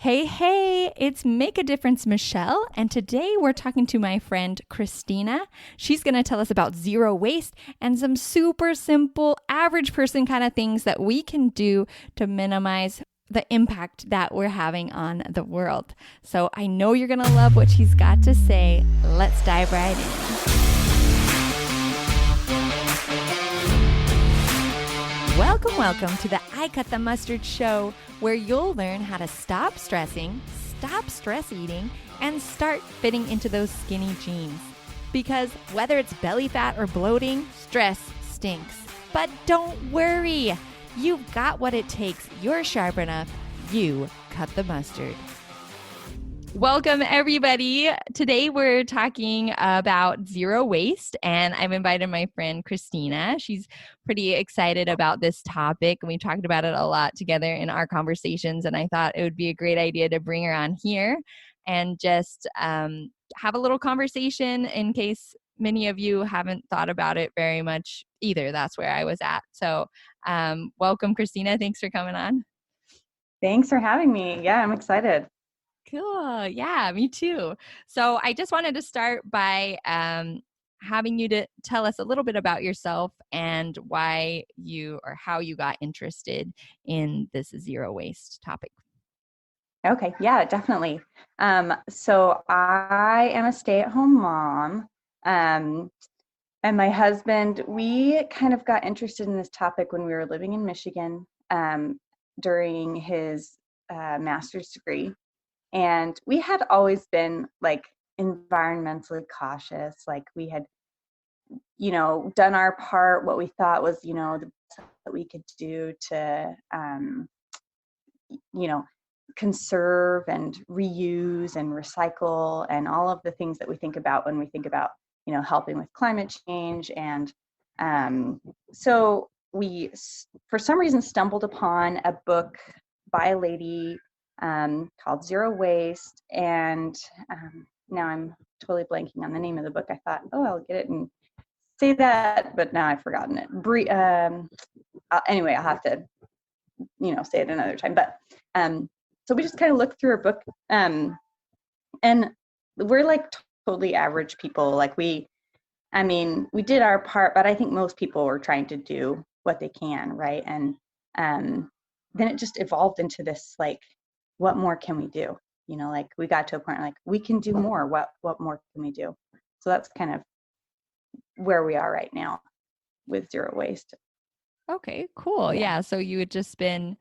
Hey, it's Make a Difference Michelle, and today we're talking to my friend Christina. She's going to tell us about zero waste and some super simple, average person kind of things that we can do to minimize the impact that we're having on the world. So I know you're going to love what she's got to say. Let's dive right in. Welcome to the I Cut the Mustard show, where you'll learn how to stop stressing, stop stress eating, and start fitting into those skinny jeans. Because whether it's belly fat or bloating, stress stinks. But don't worry, you've got what it takes. You're sharp enough. You cut the mustard. Welcome, everybody. Today we're talking about zero waste, and I've invited my friend Christina. She's pretty excited about this topic, and we talked about it a lot together in our conversations, and I thought it would be a great idea to bring her on here and just have a little conversation in case many of you haven't thought about it very much either. That's where I was at. So welcome, Christina. Thanks for coming on. Thanks for having me. Yeah, I'm excited. Cool. Yeah, me too. So I just wanted to start by having you to tell us a little bit about yourself and why you or how you got interested in this zero waste topic. Okay, yeah, definitely. So I am a stay-at-home mom, and my husband, we kind of got interested in this topic when we were living in Michigan during his master's degree. And we had always been like environmentally cautious. Like we had, done our part, what we thought was, the best that we could do to, you know, conserve and reuse and recycle and all of the things that we think about when we think about, helping with climate change. And so we, for some reason, stumbled upon a book by a lady called Zero Waste. And now I'm totally blanking on the name of the book. I thought, I'll get it and say that, but now I've forgotten it. Anyway, I'll have to, say it another time. But so we just kind of looked through her book, and we're like totally average people. Like we did our part, but I think most people were trying to do what they can, right? And then it just evolved into this, like, what more can we do? Like we got to a point like we can do more. What more can we do? So that's kind of where we are right now with zero waste. Okay, cool. Yeah. So you had just been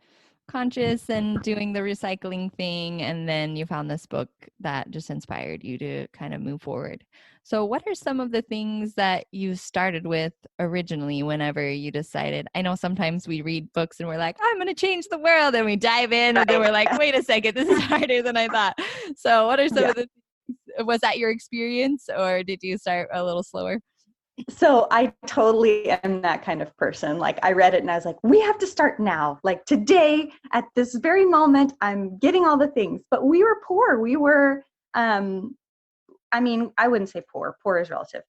conscious and doing the recycling thing, and then you found this book that just inspired you to kind of move forward. So what are some of the things that you started with originally whenever you decided? I know sometimes we read books and we're like, I'm going to change the world, and we dive in, and then we're like, wait a second, this is harder than I thought. So what are some of the things? Was that your experience, or did you start a little slower? So I totally am that kind of person. Like I read it and I was like, we have to start now. Like today, at this very moment, I'm getting all the things. But we were poor. We were, I wouldn't say poor. Poor is relative.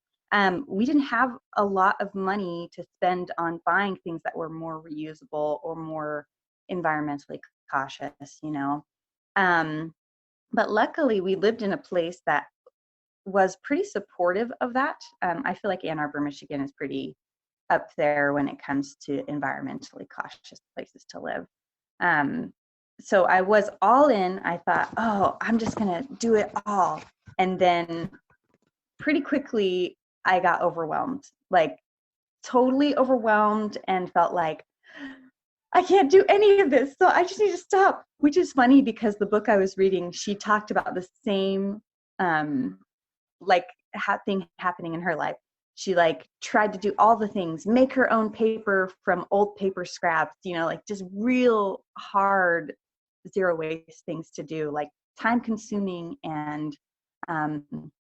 We didn't have a lot of money to spend on buying things that were more reusable or more environmentally cautious, But luckily, we lived in a place that was pretty supportive of that. I feel like Ann Arbor, Michigan is pretty up there when it comes to environmentally cautious places to live. So I was all in. I thought, I'm just going to do it all. And then pretty quickly, I got overwhelmed, like totally overwhelmed, and felt like, I can't do any of this. So I just need to stop, which is funny because the book I was reading, she talked about the same thing happening in her life. She like tried to do all the things, make her own paper from old paper scraps, like just real hard zero waste things to do, like time consuming and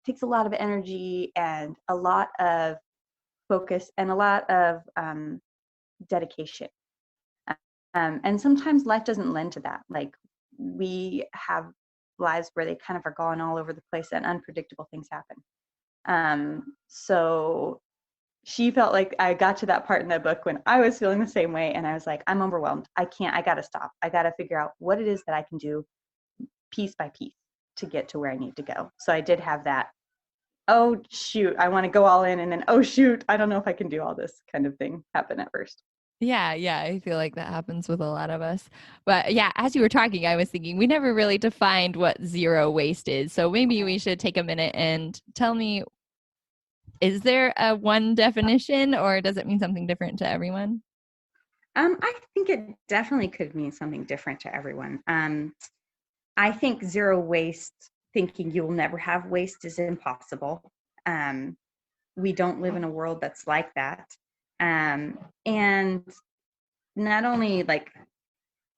takes a lot of energy and a lot of focus and a lot of dedication. And sometimes life doesn't lend to that. Like we have lives where they kind of are going all over the place and unpredictable things happen. So she felt like I got to that part in the book when I was feeling the same way. And I was like, I'm overwhelmed. I got to stop. I got to figure out what it is that I can do piece by piece to get to where I need to go. So I did have that, oh shoot, I want to go all in, and then oh shoot, I don't know if I can do all this kind of thing happen at first. Yeah, I feel like that happens with a lot of us. But yeah, as you were talking, I was thinking we never really defined what zero waste is. So maybe we should take a minute and tell me, is there a one definition, or does it mean something different to everyone? I think it definitely could mean something different to everyone. I think zero waste, thinking you'll never have waste, is impossible. Um, we don't live in a world that's like that. And not only like,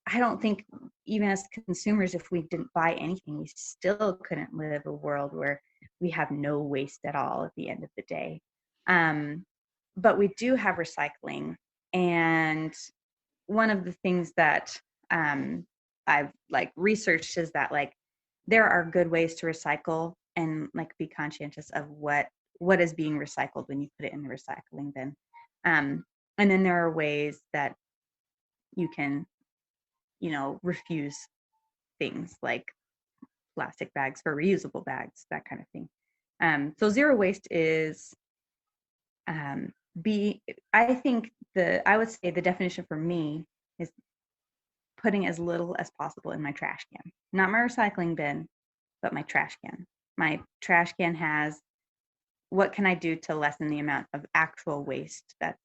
I don't think even as consumers, if we didn't buy anything, we still couldn't live a world where we have no waste at all at the end of the day. But we do have recycling. And one of the things that I've like researched is that like there are good ways to recycle, and like be conscientious of what is being recycled when you put it in the recycling bin. And then there are ways that you can, refuse things like plastic bags for reusable bags, that kind of thing. So zero waste is I think I would say the definition for me is putting as little as possible in my trash can. Not my recycling bin, but my trash can. My trash can has, what can I do to lessen the amount of actual waste that's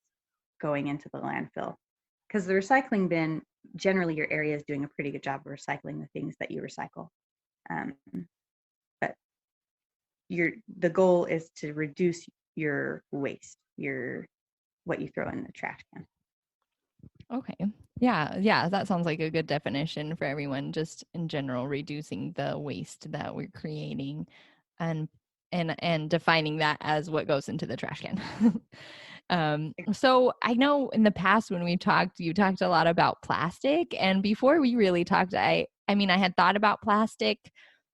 going into the landfill? Because the recycling bin, generally your area is doing a pretty good job of recycling the things that you recycle. But the goal is to reduce your waste, what you throw in the trash can. Okay. Yeah, that sounds like a good definition for everyone, just in general, reducing the waste that we're creating and defining that as what goes into the trash can. So I know in the past when we talked, you talked a lot about plastic, and before we really talked, I mean, I had thought about plastic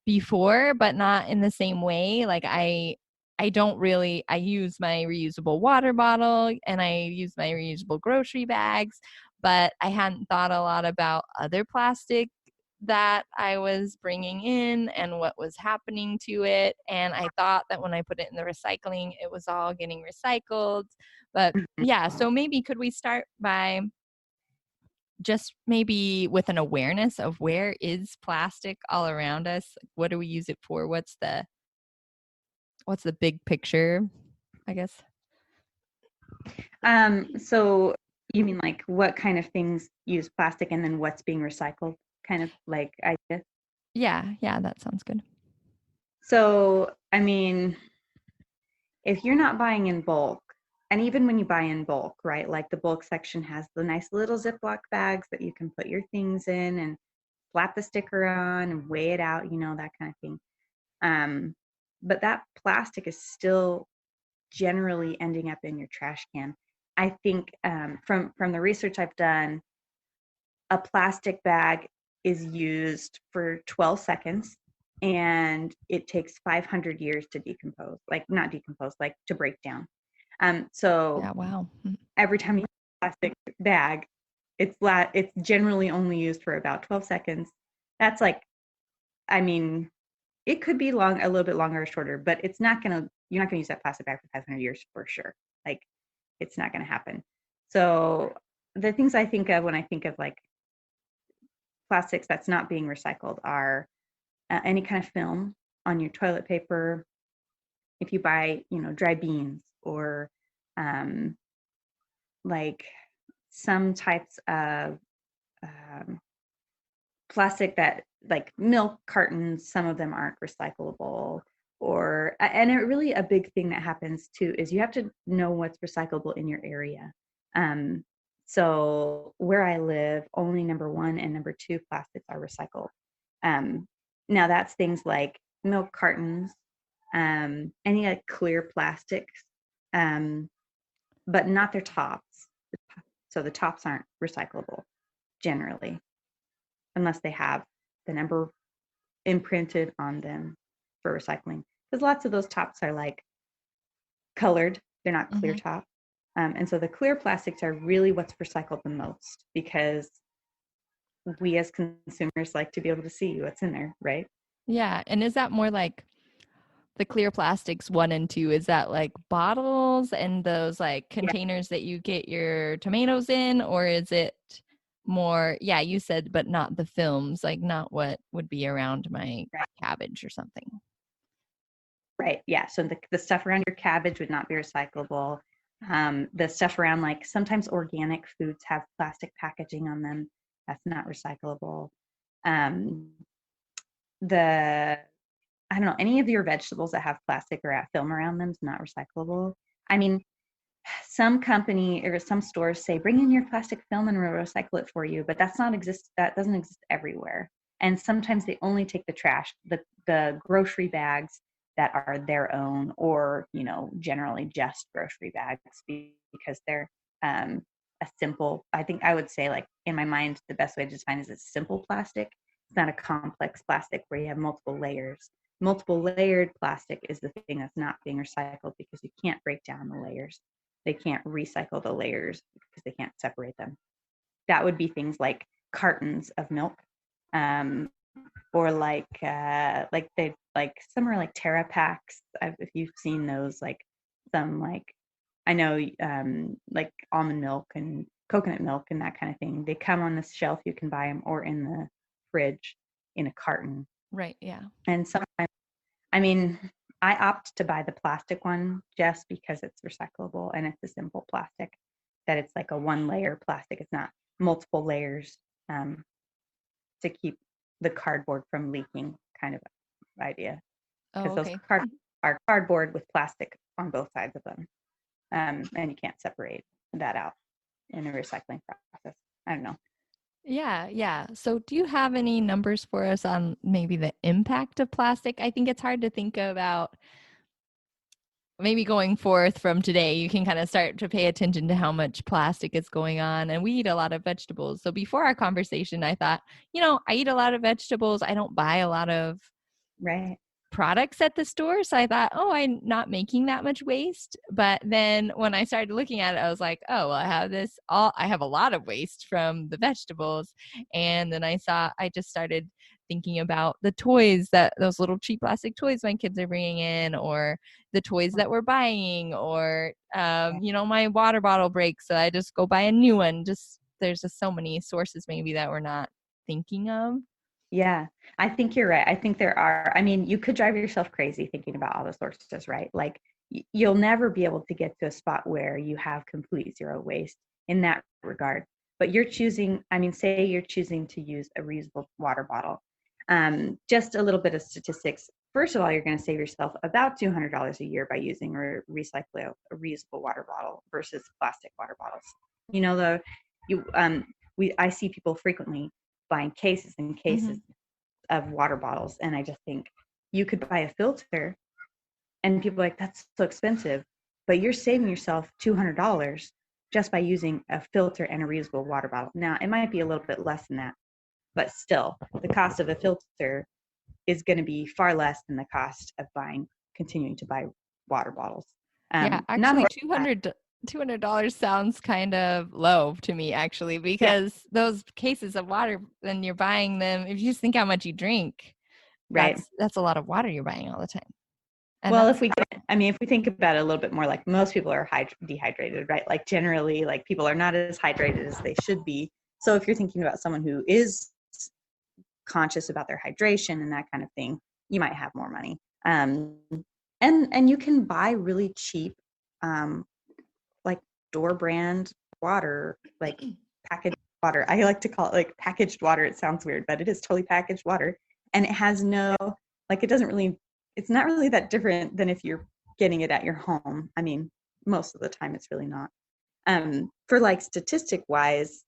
before, but not in the same way. Like I don't really, I use my reusable water bottle and I use my reusable grocery bags, but I hadn't thought a lot about other plastic that I was bringing in and what was happening to it. And I thought that when I put it in the recycling, it was all getting recycled. But yeah, so maybe could we start by just maybe with an awareness of where is plastic all around us? What do we use it for? What's the big picture, I guess? So you mean like what kind of things use plastic and then what's being recycled, kind of like idea? Yeah, that sounds good. So, I mean, if you're not buying in bulk, and even when you buy in bulk, right, like the bulk section has the nice little Ziploc bags that you can put your things in and slap the sticker on and weigh it out, that kind of thing. But that plastic is still generally ending up in your trash can. I think from the research I've done, a plastic bag is used for 12 seconds and it takes 500 years to decompose, like not decompose, like to break down. So Yeah, wow. every time you use a plastic bag, it's generally only used for about 12 seconds. That's like, I mean, it could be a little bit longer or shorter, but you're not gonna use that plastic bag for 500 years for sure. Like, it's not gonna happen. So the things I think of when I think of like plastics that's not being recycled are any kind of film on your toilet paper. If you buy, dry beans, or like some types of plastic that, like milk cartons, some of them aren't recyclable. And it really, a big thing that happens too is you have to know what's recyclable in your area. So where I live, only number 1 and number 2 plastics are recycled. Now that's things like milk cartons, any like clear plastics, but not their tops. So the tops aren't recyclable generally, unless they have the number imprinted on them for recycling. Because lots of those tops are like colored, they're not clear top. And so the clear plastics are really what's recycled the most, because we as consumers like to be able to see what's in there, right? Yeah. And is that more like the clear plastics 1 and 2? Is that like bottles and those like Yeah, containers that you get your tomatoes in? Or is it more, yeah, you said, but not the films, like not what would be around my right. cabbage or something? Right. Yeah. So the stuff around your cabbage would not be recyclable. The stuff around, like, sometimes organic foods have plastic packaging on them. That's not recyclable. Um, the I don't know, any of your vegetables that have plastic or film around them is not recyclable. I mean, some company or some stores say bring in your plastic film and we'll recycle it for you, but that doesn't exist everywhere. And sometimes they only take the trash, the grocery bags that are their own, or generally just grocery bags, because they're a simple, I think I would say, like, in my mind, the best way to define is it's simple plastic. It's not a complex plastic where you have multiple layers. Multiple layered plastic is the thing that's not being recycled because you can't break down the layers. They can't recycle the layers because they can't separate them. That would be things like cartons of milk, um, or like some are like Terra packs. If you've seen those, like some, like, I know, like almond milk and coconut milk and that kind of thing. They come on the shelf. You can buy them, or in the fridge in a carton. Right. Yeah. And sometimes, I mean, I opt to buy the plastic one just because it's recyclable and it's a simple plastic, that it's like a one layer plastic. It's not multiple layers, um, to keep the cardboard from leaking, kind of idea. Oh, Because those okay. are cardboard with plastic on both sides of them. And you can't separate that out in a recycling process. I don't know. Yeah, yeah. So, do you have any numbers for us on maybe the impact of plastic? I think it's hard to think about maybe going forth from today. You can kind of start to pay attention to how much plastic is going on. And we eat a lot of vegetables. So, before our conversation, I thought, I eat a lot of vegetables. I don't buy a lot of Right. products at the store. So I thought, oh, I'm not making that much waste. But then when I started looking at it, I was like, oh, well, I have a lot of waste from the vegetables. And then I just started thinking about the toys, that those little cheap plastic toys my kids are bringing in, or the toys that we're buying, or, my water bottle breaks. So I just go buy a new one. There's just so many sources maybe that we're not thinking of. Yeah, I think you're right. I think there are, I mean, you could drive yourself crazy thinking about all the sources, right? Like, you'll never be able to get to a spot where you have complete zero waste in that regard. But you're choosing, I mean, say you're choosing to use a reusable water bottle. Just a little bit of statistics. First of all, you're going to save yourself about $200 a year by using a reusable water bottle versus plastic water bottles. You know, the you I see people frequently buying cases and cases of water bottles, and I just think you could buy a filter, and people are like, that's so expensive, but you're saving yourself $200 just by using a filter and a reusable water bottle. Now, it might be a little bit less than that, but still, the cost of a filter is going to be far less than the cost of continuing to buy water bottles. Yeah, Not actually only that, $200 sounds kind of low to me, actually, yeah, because those cases of water, then you're buying them. If you just think how much you drink, right. that's a lot of water you're buying all the time. And Well, that's if we think about it a little bit more, like, most people are dehydrated, right? Like, generally, like, people are not as hydrated as they should be. So if you're thinking about someone who is conscious about their hydration and that kind of thing, you might have more money. And you can buy really cheap, like, door brand water, like packaged water. I like to call it like packaged water. It sounds weird, but it is totally packaged water, and it has no, like, it's not really that different than if you're getting it at your home. I mean, most of the time it's really not. For, like, statistic wise,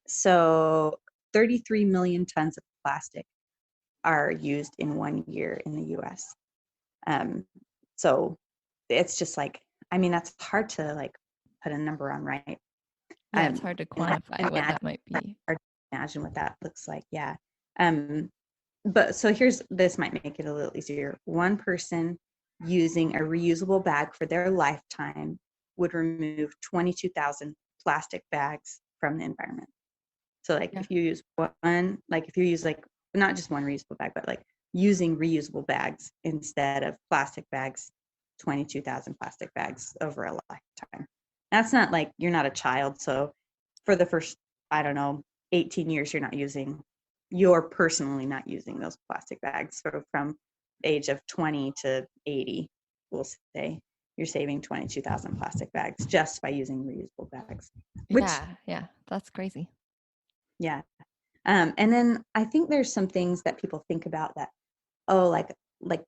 so 33 million tons of plastic are used in 1 year in the US. So it's just like, I mean, that's hard to, like, put a number on, right? yeah, it's hard to quantify what that might be. Hard to imagine what that looks like. Yeah. But so this might make it a little easier. One person using a reusable bag for their lifetime would remove 22,000 plastic bags from the environment. So like if you use like not just one reusable bag, but like using reusable bags instead of plastic bags, 22,000 plastic bags over a lifetime. That's not like you're not a child. So for the first, I don't know, 18 years, you're personally not using those plastic bags. So from the age of 20 to 80, we'll say you're saving 22,000 plastic bags just by using reusable bags. Yeah, that's crazy. Yeah. And then I think there's some things that people think about that, like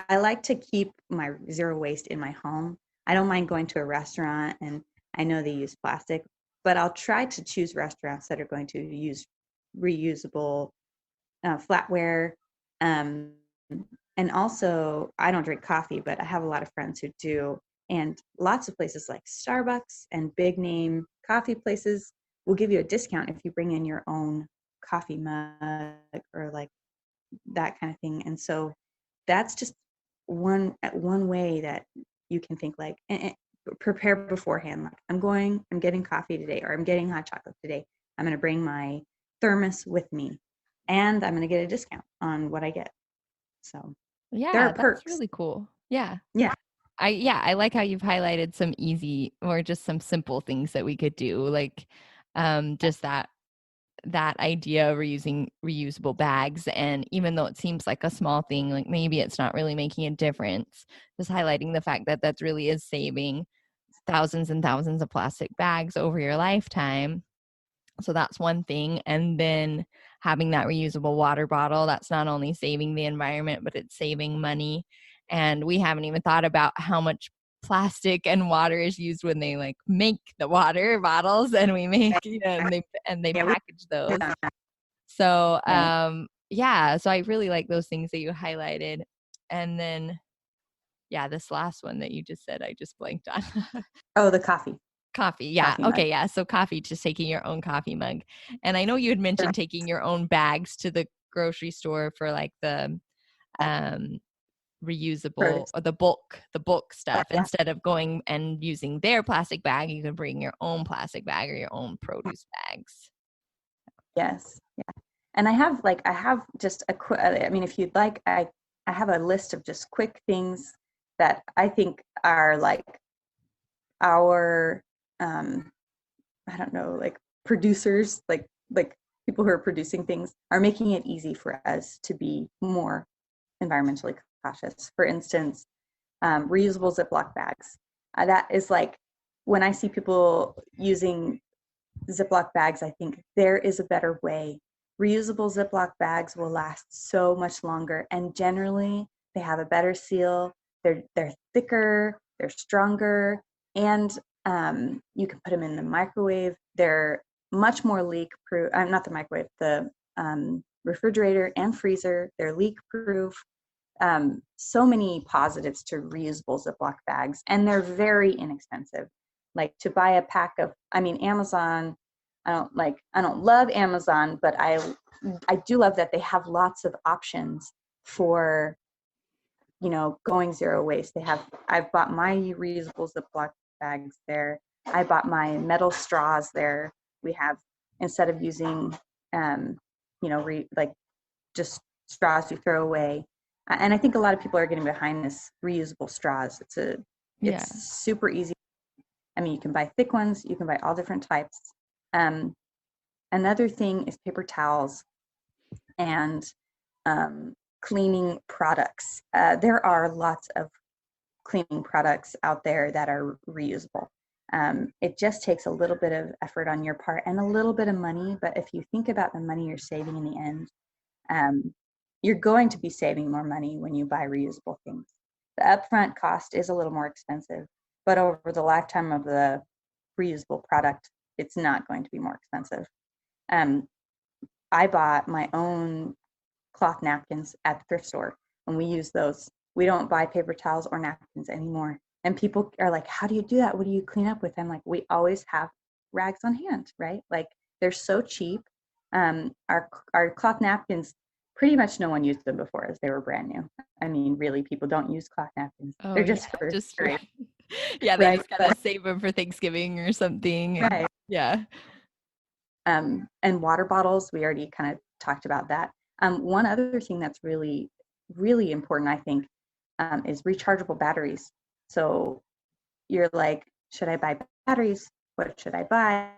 I like to keep my zero waste in my home. I don't mind going to a restaurant and I know they use plastic, but I'll try to choose restaurants that are going to use reusable flatware. Um, and also, I don't drink coffee, but I have a lot of friends who do. And lots of places like Starbucks and big name coffee places will give you a discount if you bring in your own coffee mug or like that kind of thing. And so that's just one way that you can think like and prepare beforehand. Like I'm getting coffee today, or I'm getting hot chocolate today. I'm going to bring my thermos with me, and I'm going to get a discount on what I get. So there Yeah, are perks. that's really cool. Yeah. Yeah. I like how you've highlighted some easy or just some simple things that we could do, like just that idea of reusing reusable bags. And even though it seems like a small thing, like maybe it's not really making a difference, just highlighting the fact that that really is saving thousands and thousands of plastic bags over your lifetime. So that's one thing. And then having that reusable water bottle, that's not only saving the environment, but it's saving money. And we haven't even thought about how much plastic and water is used when they like make the water bottles, and we make and they package those. So so I really like those things that you highlighted. And then this last one that you just said, I just blanked on. Oh, the coffee. Coffee. Yeah. Okay. Yeah. So coffee, just taking your own coffee mug. And I know you had mentioned taking your own bags to the grocery store for like the reusable or the bulk stuff. Instead of going and using their plastic bag, you can bring your own plastic bag or your own produce bags. Yes. Yeah. And I have just a quick, I mean, if you'd like, I have a list of just quick things that I think are like our I don't know, like producers, like people who are producing things are making it easy for us to be more environmentally cautious. For instance, reusable Ziploc bags. That is like when I see people using Ziploc bags, I think there is a better way. Reusable Ziploc bags will last so much longer, and generally they have a better seal. They're thicker, they're stronger, and you can put them in the microwave. They're much more leak proof. Not the microwave, the refrigerator and freezer. They're leak proof. So many positives to reusable Ziploc bags, and they're very inexpensive. Like to buy a pack of, Amazon, I don't love Amazon, but I do love that they have lots of options for, going zero waste. I've bought my reusable Ziploc bags there. I bought my metal straws there. We have, instead of using, just straws you throw away. And I think a lot of people are getting behind this reusable straws. It's super easy. I mean, you can buy thick ones, you can buy all different types. Another thing is paper towels and cleaning products. There are lots of cleaning products out there that are reusable. It just takes a little bit of effort on your part and a little bit of money, but if you think about the money you're saving in the end, you're going to be saving more money when you buy reusable things. The upfront cost is a little more expensive, but over the lifetime of the reusable product, it's not going to be more expensive. I bought my own cloth napkins at the thrift store, and we use those. We don't buy paper towels or napkins anymore. And people are like, how do you do that? What do you clean up with? I'm like, we always have rags on hand, right? Like they're so cheap. Our cloth napkins, pretty much no one used them before as they were brand new. I mean, really, people don't use cloth napkins. They're just for they just gotta save them for Thanksgiving or something. Right. Yeah. And water bottles, we already kind of talked about that. One other thing that's really, really important, I think, is rechargeable batteries. So you're like, should I buy batteries? What should I buy?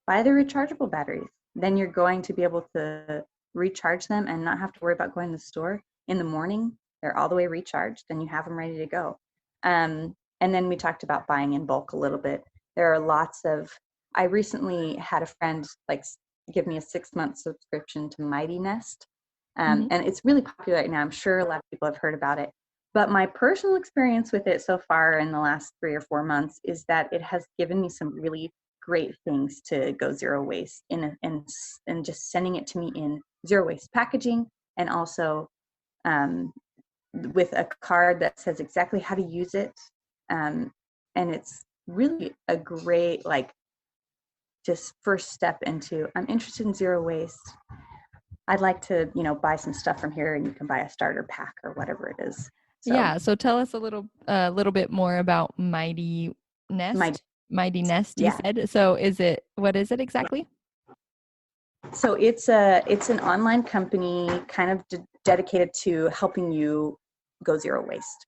Buy the rechargeable batteries. Then you're going to be able to recharge them and not have to worry about going to the store in the morning. They're all the way recharged and you have them ready to go. And then we talked about buying in bulk a little bit. There are lots of, I recently had a friend like give me a 6-month subscription to Mighty Nest. And it's really popular right now. I'm sure a lot of people have heard about it. But my personal experience with it so far in the last 3 or 4 months is that it has given me some really great things to go zero waste and just sending it to me in zero waste packaging, and also with a card that says exactly how to use it. And it's really a great, like, just first step into, I'm interested in zero waste. I'd like to, buy some stuff from here, and you can buy a starter pack or whatever it is. So, Yeah. So tell us a little bit more about Mighty Nest. Mighty Nest, you said. So what is it exactly? So it's an online company kind of dedicated to helping you go zero waste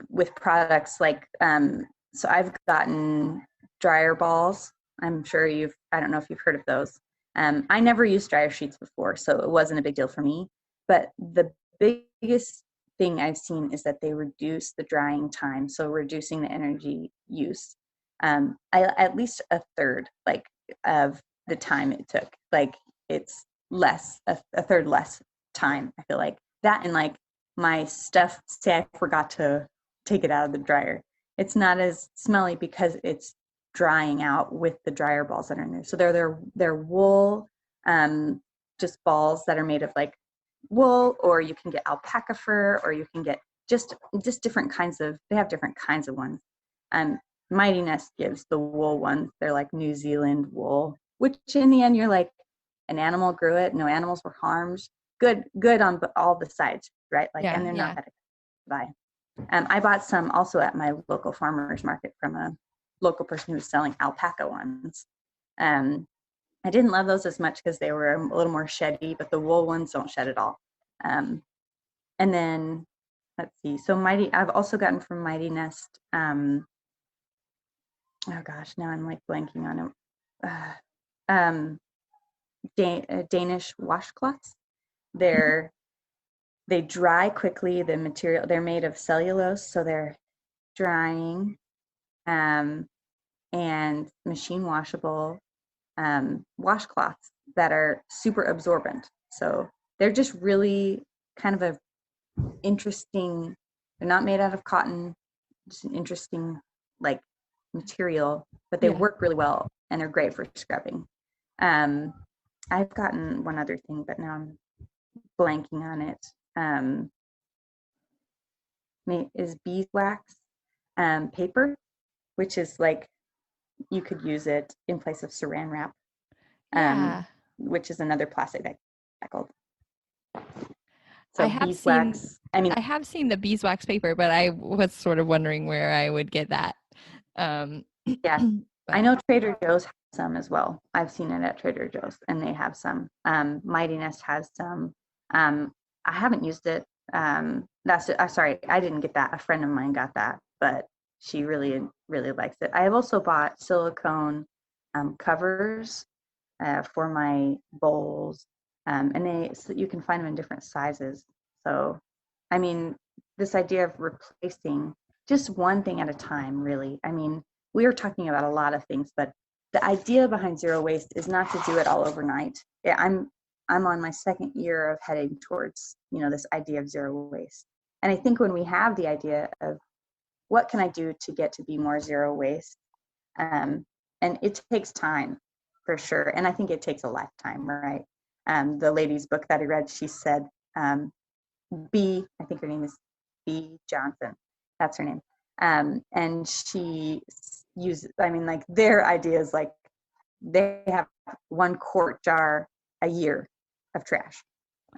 with products like, so I've gotten dryer balls. I'm sure I don't know if you've heard of those. I never used dryer sheets before, so it wasn't a big deal for me. But the biggest thing I've seen is that they reduce the drying time, so reducing the energy use. At least a third, like, of the time it took. Like, it's a third less time, I feel like. That, and like my stuff, say I forgot to take it out of the dryer, it's not as smelly because it's drying out with the dryer balls that are in there. So they're wool, just balls that are made of like wool, or you can get alpaca fur, or you can get just different kinds of, they have different kinds of ones. Mighty Nest gives the wool ones. They're like New Zealand wool, which in the end, you're like, an animal grew it, no animals were harmed. Good on all the sides, right? Like, and they're not that expensive to buy. I bought some also at my local farmer's market from a local person who was selling alpaca ones. I didn't love those as much because they were a little more sheddy, but the wool ones don't shed at all. And then, let's see. So I've also gotten from Mighty Nest, oh gosh, now I'm like blanking on it. Danish washcloths. They dry quickly. The material, they're made of cellulose, so they're drying, and machine washable washcloths that are super absorbent. So they're just really kind of a interesting, they're not made out of cotton, just an interesting like material, but they work really well and they're great for scrubbing. I've gotten one other thing, but now I'm blanking on it. Is beeswax paper, which is like, you could use it in place of saran wrap, which is another plastic that recycled. So I have seen the beeswax paper, but I was sort of wondering where I would get that. I know Trader Joe's has some as well. I've seen it at Trader Joe's, and they have some. Mighty Nest has some. I haven't used it. Sorry, I didn't get that. A friend of mine got that, but she really, really likes it. I have also bought silicone covers for my bowls, and so you can find them in different sizes. So, I mean, this idea of replacing just one thing at a time, really. I mean, we are talking about a lot of things, but the idea behind zero waste is not to do it all overnight. I'm on my second year of heading towards, this idea of zero waste. And I think when we have the idea of what can I do to get to be more zero waste, and it takes time for sure. And I think it takes a lifetime, right? The lady's book that I read, she said, I think her name is Bee Johnson. That's her name. And she uses, their idea is like, they have 1 quart jar a year of trash.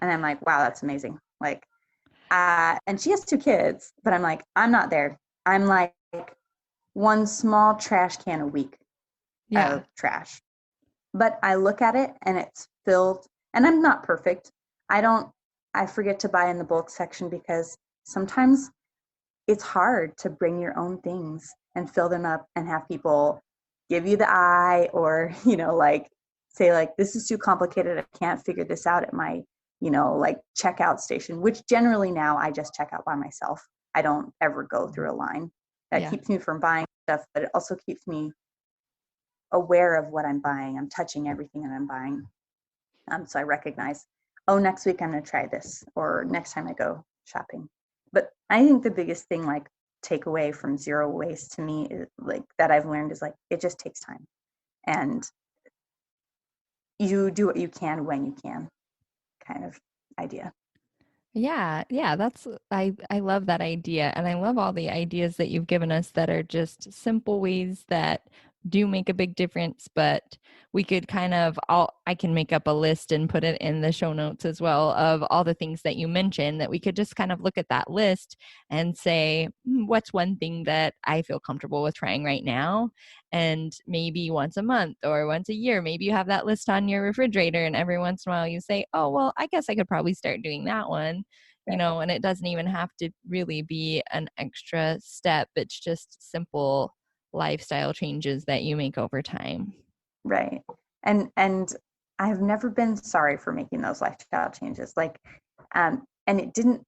And I'm like, wow, that's amazing. Like, and she has 2 kids, but I'm like, I'm not there. I'm like 1 small trash can a week of trash. but I look at it and it's filled, and I'm not perfect. I forget to buy in the bulk section because sometimes it's hard to bring your own things and fill them up and have people give you the eye, or, like say like, this is too complicated. I can't figure this out at my, like checkout station, which generally now I just check out by myself. I don't ever go through a line. That keeps me from buying stuff, but it also keeps me aware of what I'm buying. I'm touching everything that I'm buying. So I recognize, oh, next week I'm going to try this, or next time I go shopping. But I think the biggest thing, like, takeaway from zero waste to me is like that I've learned is like, it just takes time, and you do what you can when you can, kind of idea. Yeah, that's I love that idea, and I love all the ideas that you've given us that are just simple ways that do make a big difference, but we could kind of all I can make up a list and put it in the show notes as well of all the things that you mentioned, that we could just kind of look at that list and say, what's one thing that I feel comfortable with trying right now? And maybe once a month or once a year, maybe you have that list on your refrigerator, and every once in a while you say, oh, well, I guess I could probably start doing that one. And it doesn't even have to really be an extra step. It's just simple lifestyle changes that you make over time. Right. And I've never been sorry for making those lifestyle changes. Like, and it didn't,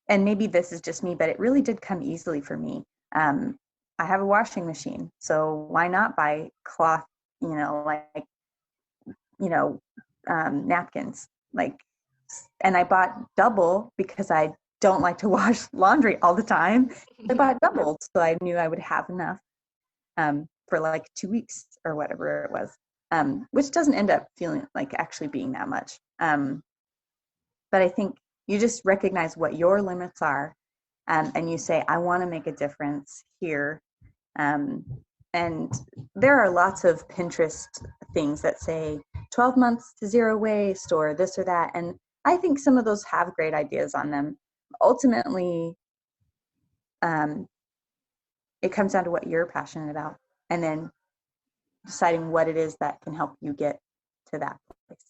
and maybe this is just me, but it really did come easily for me. I have a washing machine, so why not buy cloth, like, napkins, like, and I bought double because I don't like to wash laundry all the time. I bought double, so I knew I would have enough for like 2 weeks or whatever it was, which doesn't end up feeling like actually being that much. But I think you just recognize what your limits are, and you say, I want to make a difference here. And there are lots of Pinterest things that say 12 months to zero waste or this or that. And I think some of those have great ideas on them. Ultimately, it comes down to what you're passionate about, and then deciding what it is that can help you get to that place.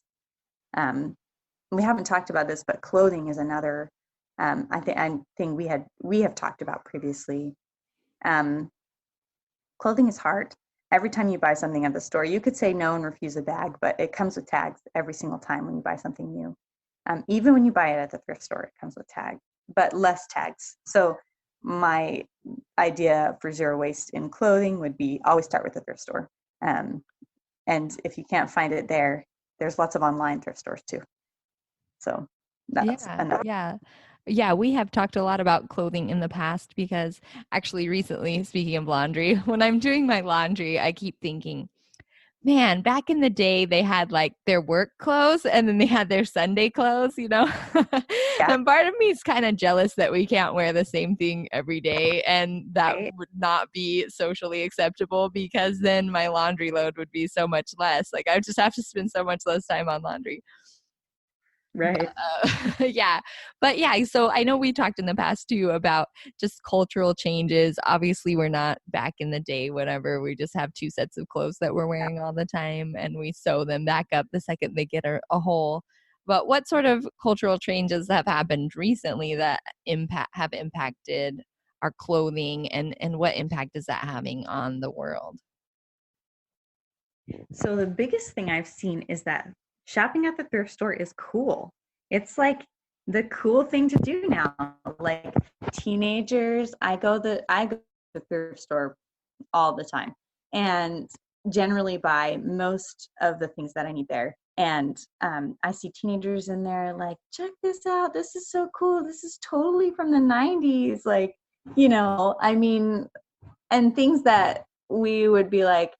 We haven't talked about this, but clothing is another I think we have talked about previously. Clothing is hard. Every time you buy something at the store, you could say no and refuse a bag, but it comes with tags every single time when you buy something new. Even when you buy it at the thrift store, it comes with tags, but less tags. So my idea for zero waste in clothing would be always start with the thrift store. And if you can't find it there, there's lots of online thrift stores too. So that's another. Yeah, we have talked a lot about clothing in the past because actually recently, speaking of laundry, when I'm doing my laundry, I keep thinking, man, back in the day, they had like their work clothes and then they had their Sunday clothes. Yeah. And part of me is kind of jealous that we can't wear the same thing every day. And that would not be socially acceptable because then my laundry load would be so much less. Like I would just have to spend so much less time on laundry. Right. Yeah. But yeah, so I know we talked in the past too about just cultural changes. Obviously, we're not back in the day, whatever. We just have two sets of clothes that we're wearing all the time and we sew them back up the second they get a hole. But what sort of cultural changes have happened recently that have impacted our clothing, and what impact is that having on the world? So the biggest thing I've seen is that shopping at the thrift store is cool. It's like the cool thing to do now. Like teenagers, I go to the thrift store all the time and generally buy most of the things that I need there. And I see teenagers in there like, check this out. This is so cool. This is totally from the 90s. Like, I mean, and things that we would be like,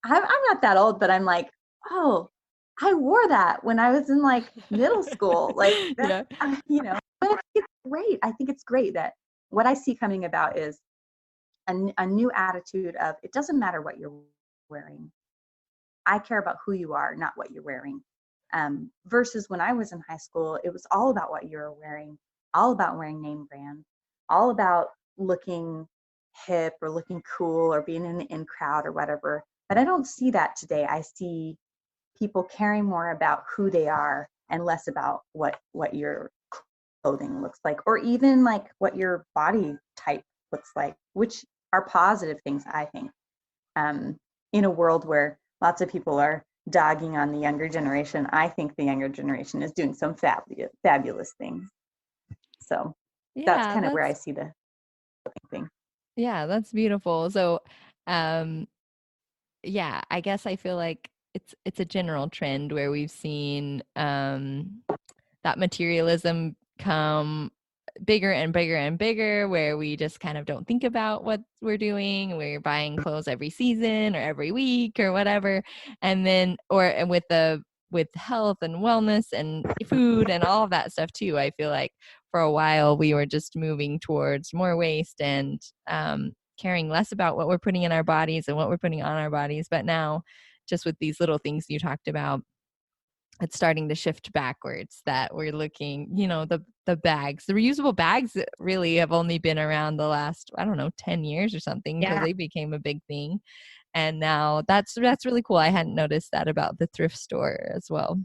I'm not that old, but I'm like, oh, I wore that when I was in like middle school. Like, that, Yeah. but I think it's great. I think it's great that what I see coming about is a new attitude of, it doesn't matter what you're wearing. I care about who you are, not what you're wearing. Versus when I was in high school, it was all about what you were wearing, all about wearing name brand, all about looking hip or looking cool or being in the in crowd or whatever. But I don't see that today. I see people caring more about who they are and less about what your clothing looks like, or even like what your body type looks like, which are positive things, I think. In a world where lots of people are dogging on the younger generation, I think the younger generation is doing some fabulous things. So that's Yeah, kind of where I see the thing. yeah, that's beautiful. So, yeah, I guess I feel like it's a general trend where we've seen that materialism come bigger and bigger and bigger, where we just kind of don't think about what we're doing. We're buying clothes every season or every week or whatever. And then, and with health and wellness and food and all of that stuff too, I feel like for a while we were just moving towards more waste and caring less about what we're putting in our bodies and what we're putting on our bodies. But now, just with these little things you talked about, it's starting to shift backwards, that we're looking, the bags, the reusable bags really have only been around the last, I don't know, 10 years or something, because they became a big thing. And now that's really cool. I hadn't noticed that about the thrift store as well.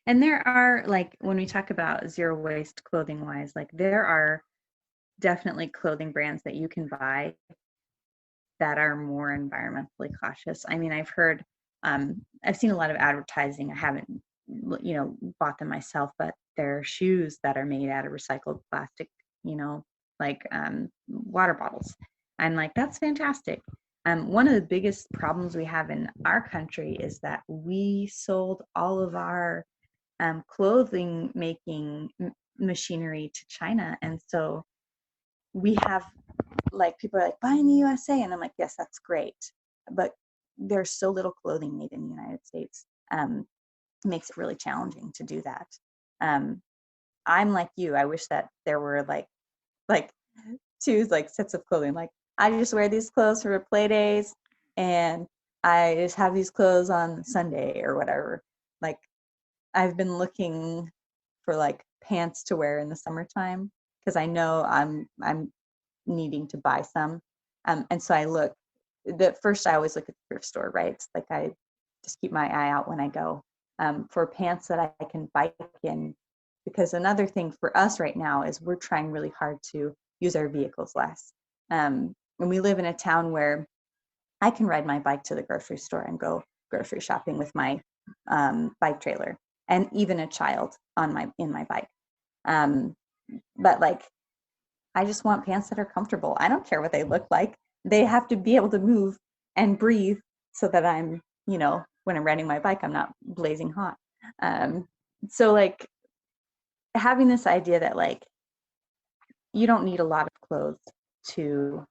And there are, like, when we talk about zero waste clothing wise, like there are definitely clothing brands that you can buy that are more environmentally cautious. I mean, I've seen a lot of advertising. I haven't, bought them myself, but there are shoes that are made out of recycled plastic, like water bottles. I'm like, that's fantastic. One of the biggest problems we have in our country is that we sold all of our clothing making machinery to China. And so we have, like, people are like, buy in the USA. And I'm like, yes, that's great. But there's so little clothing made in the United States. It makes it really challenging to do that. I'm like you. I wish that there were like two like sets of clothing. Like, I just wear these clothes for play days, and I just have these clothes on Sunday or whatever. Like, I've been looking for like pants to wear in the summertime because I know I'm needing to buy some. And so I always look at the thrift store, right? It's like I just keep my eye out when I go for pants that I can bike in. Because another thing for us right now is we're trying really hard to use our vehicles less. And we live in a town where I can ride my bike to the grocery store and go grocery shopping with my bike trailer, and even a child in my bike. But like, I just want pants that are comfortable. I don't care what they look like. They have to be able to move and breathe so that I'm, when I'm riding my bike, I'm not blazing hot. So like, having this idea that like, you don't need a lot of clothes to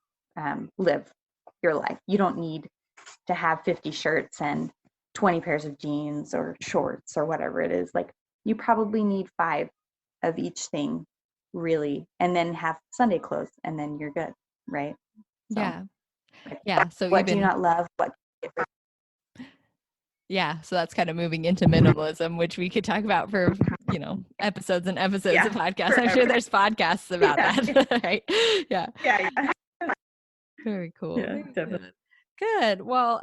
live your life. You don't need to have 50 shirts and 20 pairs of jeans or shorts or whatever it is. Like, you probably need 5 of each thing, really, and then have Sunday clothes, and then you're good, right? So, Yeah. Yeah. So what do you not love? Yeah, so that's kind of moving into minimalism, which we could talk about for, episodes and episodes of podcasts. Forever. I'm sure there's podcasts about that, right? Yeah. Yeah. Very cool. Yeah, Very definitely. good. Well,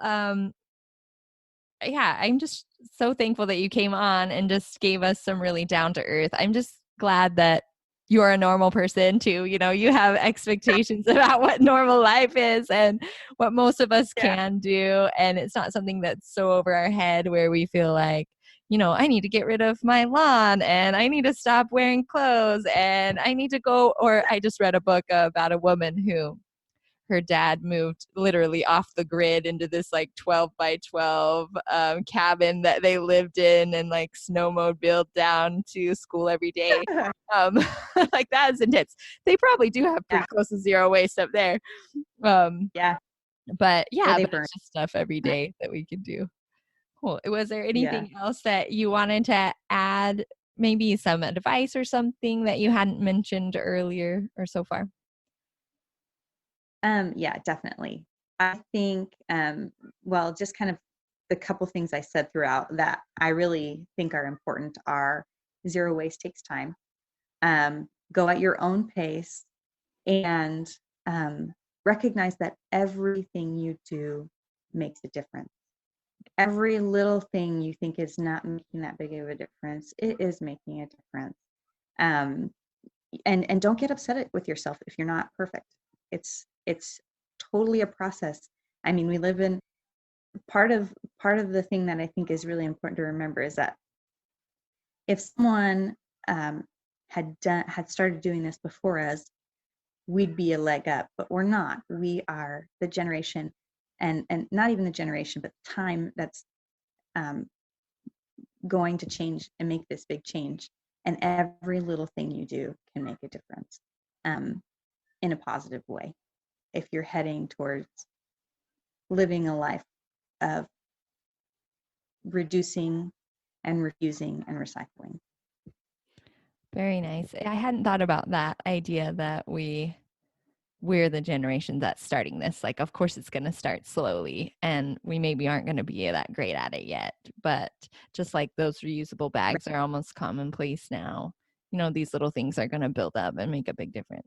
yeah, I'm just so thankful that you came on and just gave us some really down to earth. I'm just glad that you're a normal person too. You have expectations about what normal life is and what most of us can do. And it's not something that's so over our head where we feel like, I need to get rid of my lawn and I need to stop wearing clothes and I need to go. Or I just read a book about a woman who her dad moved literally off the grid into this like 12 by 12 cabin that they lived in, and like snowmobiled down to school every day. Like, that is intense. They probably do have pretty close to zero waste up there. But it's just stuff every day that we could do. Cool. Was there anything else that you wanted to add? Maybe some advice or something that you hadn't mentioned earlier or so far? Yeah, definitely. I think, just kind of the couple things I said throughout that I really think are important are: zero waste takes time. Go at your own pace, and recognize that everything you do makes a difference. every little thing you think is not making that big of a difference, it is making a difference. And don't get upset with yourself if you're not perfect. It's totally a process. I mean, we live in part of the thing that I think is really important to remember is that if someone had started doing this before us, we'd be a leg up, but we're not. We are the generation, and not even the generation, but time that's going to change and make this big change. And every little thing you do can make a difference in a positive way if you're heading towards living a life of reducing and refusing and recycling. Very nice. I hadn't thought about that idea that we're the generation that's starting this. Like, of course, it's going to start slowly, and we maybe aren't going to be that great at it yet. But just like those reusable bags are almost commonplace now, these little things are going to build up and make a big difference.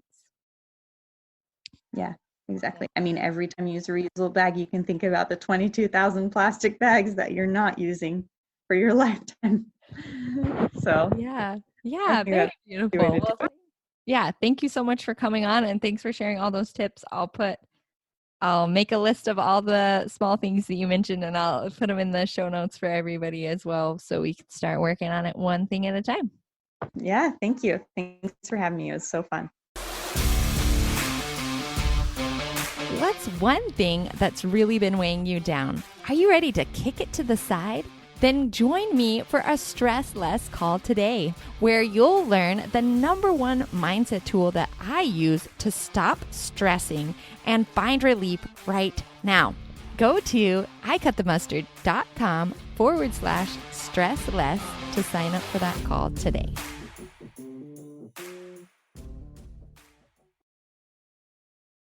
Yeah, exactly. I mean, every time you use a reusable bag, you can think about the 22,000 plastic bags that you're not using for your lifetime. So yeah, very beautiful. Well, yeah, thank you so much for coming on, and thanks for sharing all those tips. I'll make a list of all the small things that you mentioned, and I'll put them in the show notes for everybody as well, so we can start working on it one thing at a time. Yeah, thank you. Thanks for having me. It was so fun. What's one thing that's really been weighing you down? Are you ready to kick it to the side? Then join me for a Stress Less call today, where you'll learn the #1 mindset tool that I use to stop stressing and find relief right now. Go to icutthemustard.com/stressless to sign up for that call today.